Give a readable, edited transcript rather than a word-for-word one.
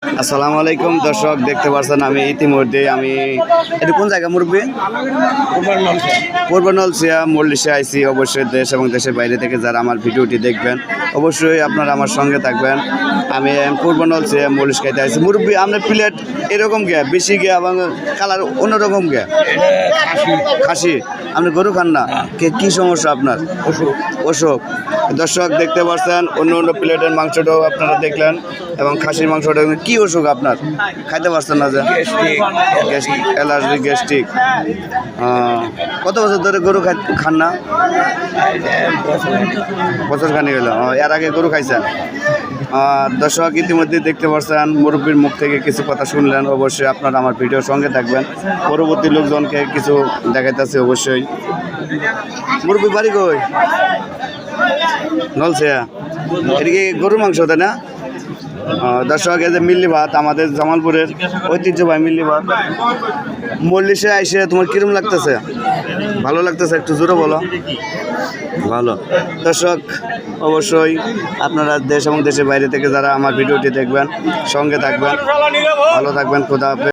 আসসালামু আলাইকুম দর্শক, দেখতে পাচ্ছেন আমি ইতিমধ্যে এটা কোন জায়গা মুরব্বী? পূর্ব নলছিয়া মল্লিশে আইসি। অবশ্যই দেশ এবং দেশের বাইরে থেকে যারা আমার ভিডিওটি দেখবেন অবশ্যই আপনারা আমার সঙ্গে থাকবেন। আমি পূর্ব নলছিয়া মল্লিশ খাইতে আইসি। মুরব্বী আপনার প্লেট এরকম গে বেশি গে এবং কালার অন্যরকম গে খাসি। আপনি গরু খান না? কি সমস্যা আপনার? অসুখ। দর্শক দেখতে পাচ্ছেন অন্য অন্য প্লেটের মাংসটাও আপনারা দেখলেন এবং খাসির মাংসটা কি অসুখ আপনার? খাইতে পারছেন না? যে অ্যালার্জি, গ্যাস্ট্রিক। কত বছর ধরে গরু খান না? বছর খানি হলো। এর আগে গরু খাইছেন? দর্শক ইতিমধ্যে দেখতে পাচ্ছেন মুরব্বীর মুখ থেকে কিছু কথা শুনলেন। অবশ্যই আপনারা আমার ভিডিওর সঙ্গে থাকবেন, পরবর্তী লোকজনকে কিছু দেখাইতেছে। অবশ্যই মুরব্বী বাড়ি কই? নলছিয়া। এটা কি গরুর মাংস তাই না? দর্শক এই যে মিল্লি ভাত, আমাদের জামালপুরের ঐতিহ্যবাহী মিল্লি ভাত। মল্লিশে আইসে তোমার কিরম লাগতেছে? ভালো লাগতেছে? একটু জোরে বলো। ভালো। দর্শক অবশ্যই আপনারা দেশ এবং দেশের বাইরে থেকে যারা আমার ভিডিওটি দেখবেন সঙ্গে থাকবেন, ভালো থাকবেন। খোদা হাফেজ।